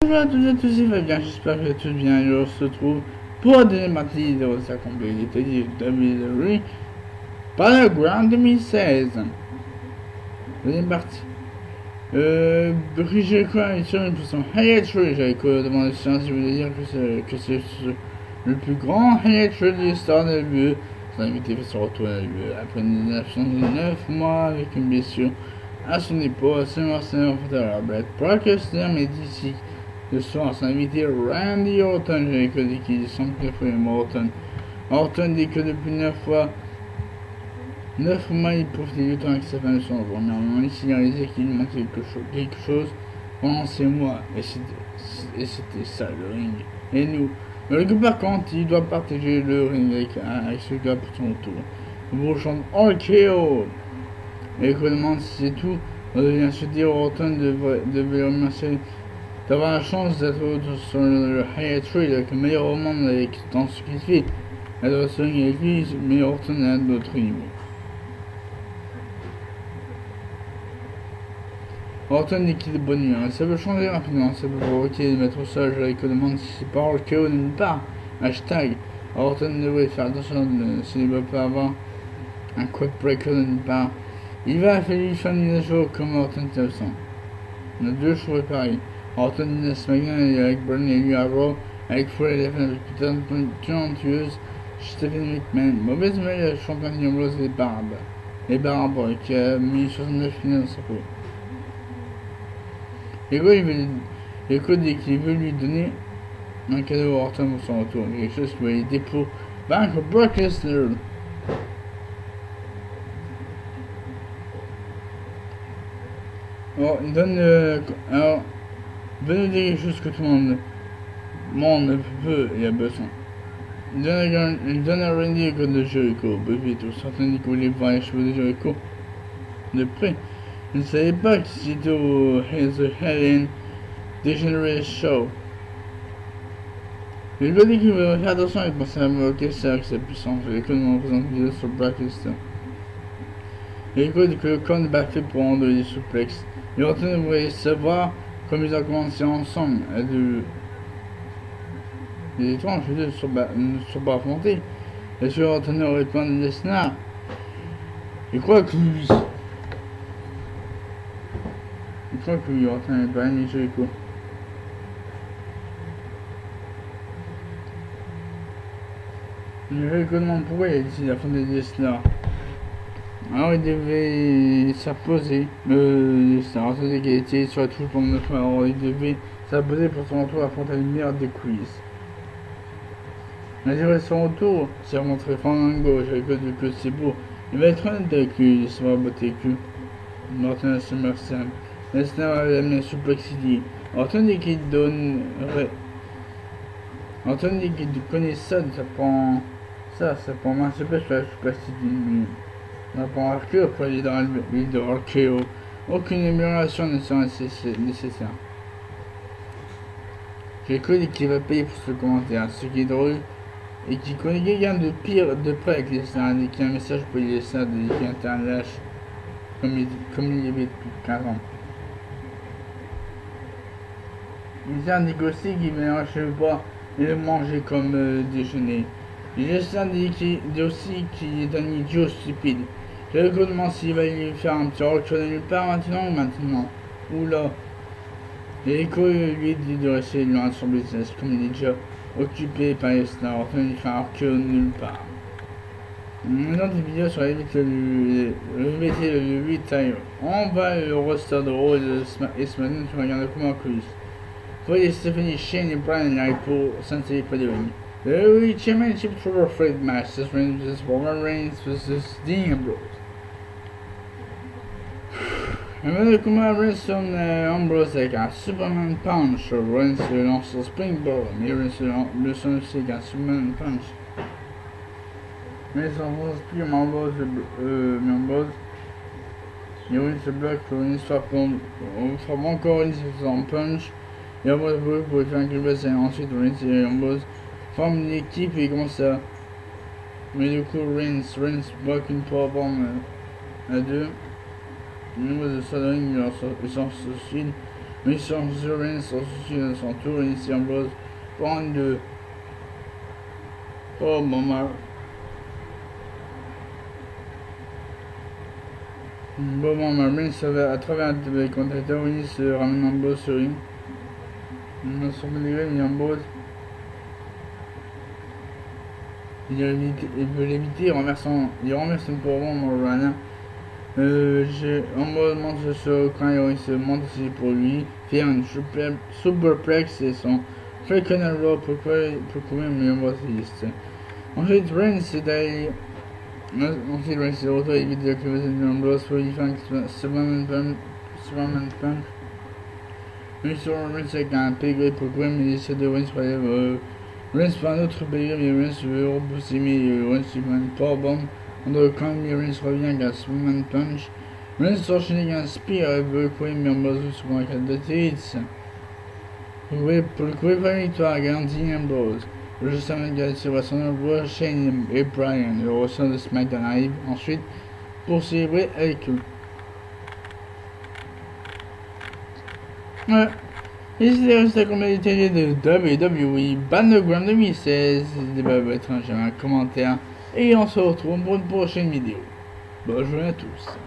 Bonjour à toutes et à tous, c'est Fabien, j'espère que tout bien et on se retrouve pour la deuxième partie de sa complétude de WWE Battleground 2016. Deuxième partie. Brie Jericho a une sur une position highlight show. Jericho demande si vous voulez dire que c'est le plus grand highlight show de l'histoire de l'UE. Son invité fait son retour à l'UE après une absence de 9 mois avec une blessure à son épaule. C'est Marcel Robert Brock Lesnar, mais d'ici le soir, son invité Randy Orton. Jericho dit qu'il semble que Orton. Orton dit que depuis 9 mois, il profite du temps avec sa femme de son enfant. Mais il signalisait qu'il manque quelque chose pendant ces mois. Et c'était ça, le ring. Et nous. Le gars, par contre, il doit partager le ring avec ce gars pour son tour. Vous chante RKO. Et qu'on demande si c'est tout. On devient se dire Orton devait remercier d'avoir la chance d'être sur le highlight reel avec le meilleur au monde dans ce qu'il fait. Elle doit se ring avec lui, mais Orton est à d'autres niveaux. Orton dit qu'il est bonne humeur, ça peut changer rapidement, ça peut provoquer des mettre au sol. Jericho demande si c'est pas RKO nulle part. Hashtag Orton devrait faire attention s'il ne veut pas avoir un quad breaker nulle part. Il va falloir faire une mise à jour comme Orton est absent. On a deux choses pareilles. Orton dit à SmackDown avec Bryan et lui à Raw, avec Foley et la putain de talentueuse Stephanie McMahon. Mauvaise nouvelle, le champion Rose et Barbe qui a mis 69 finales dans sa peau. Ego dit qu'il veut lui donner un cadeau à Orton pour son retour, quelque chose qui va aider pour vaincre Brock Lesnar. Alors, il donne alors, venez dire quelque chose que tout le monde peut et a besoin. Il donne à Randy le code de Jericho, Buffito. Certains disent qu'on voulait voir les cheveux de Jericho de près. Je ne savais pas que c'était au The Helen Degenerate Show. Je lui ai dit qu'il veut faire attention avec penser à me c'est avec sa puissance. Jericho nous représente une vidéo sur Brock Lesnar. Jericho dit que le corps n'est pas fait pour enlever des souplexes. Et Orton devrait savoir comme ils ont commencé ensemble à des étranges ne sont pas affrontés. Est-ce que Orton aurait plein de Lesnar? Je crois que lui, Orton n'est pas aimé Jericho. Jericho demande pourquoi il a décidé d'affronter Lesnar. Alors il devait s'imposer, Lesnar, c'est qu'il était sur la touche pour notre fois. Alors il devait s'imposer pour son retour à affronter le meilleur des quiz. Malgré son retour, c'est remontré Fandango, Jericho dit que c'est beau. Il va être honnête avec lui, il se va botter le cul. Orton à SummerSlam. Lesnar avait amené Suplex City. Orton dit qu'il donnerait. Orton dit qu'il connaît ça prend un Suplex sur la Suplex City. On prend un RKO pour aller dans l'île de RKO. Aucune amélioration ne sera nécessaire. Jericho dit qu'il va payer pour ce commentaire, ce qui est drôle, et qu'il connaît quelqu'un de pire de près avec Lesnar, et qu'il y a un message pour les Lesnar de qu'il est un lâche, comme il y avait depuis 15 ans. Il a négocié qu'il mélange le bois et le manger comme déjeuner. Lesnar dit aussi qu'il est un idiot stupide. Jericho demande s'il va lui faire un petit retour de nulle part maintenant. Oula. Jericho lui dit de rester loin de son business, comme il est déjà occupé par Lesnar. Orton lui fait un RKO nulle part. Maintenant des vidéos sur le 8 taille. On va le roster de Raw et SmackDown sur regarder comment plus. Voyez Stephanie, Shane et Bryan arrivent pour Sensei Following. The Championship Triple Threat match. This Reigns vs Roman Reigns vs Dean Ambrose. Avant de combat, Reigns Ambrose avec un Superman Punch. Reigns se lance sur Springboard, mais Reigns le sonne aussi avec un Superman Punch. Reigns s'enfonce plus Ambrose. Et Reigns se bloque pour une histoire on frappe encore une histoire en punch. Et Ambrose pour faire un clip et ensuite Reigns et Ambrose forment une équipe et commencent à. Mais du coup Reigns bloque une powerbomb à deux. Le numéro de Soldering il s'en suicide. Mais sur Reigns sans souci de son tour, ici Ambrose prend de... Oh maman. Bon maman, Reigns à travers les commentateurs, il se ramène Ambrose sur ring. On a son il Ambrose. Il veut l'éviter, il renverse une pauvre Morana. Ambrose monte sur quand il se monte aussi pour lui. Fait un superplex et son Falcon Arrow pour courir, mais Ambrose existe. Ensuite, Reigns c'est d'aller. Ensuite, Reigns c'est de retour, évite de crevaison de Ambrose pour lui faire un Superman Punch. Mais sur Reigns avec un pedigree pour courir, mais il essaie de Reigns pour aller. Reigns fait un autre pedigree, mais Reigns veut repousser, mais Reigns fait une powerbomb. Quand Reigns revient avec un Superman Punch. Reigns s'enchaîne avec un spear et veut courir, mais Ambrose sur un 4 de Tits. Pour le courir pour la victoire, garantie Ambrose. Le jeu s'amène à sur son joueur Shane et Brian. Le ressort de SmackDown arrive ensuite pour célébrer avec eux. Ouais. Et c'était juste la comédie télé de WWE Battleground 2016. N'hésitez pas à mettre un commentaire. Et on se retrouve pour une prochaine vidéo. Bonne journée à tous.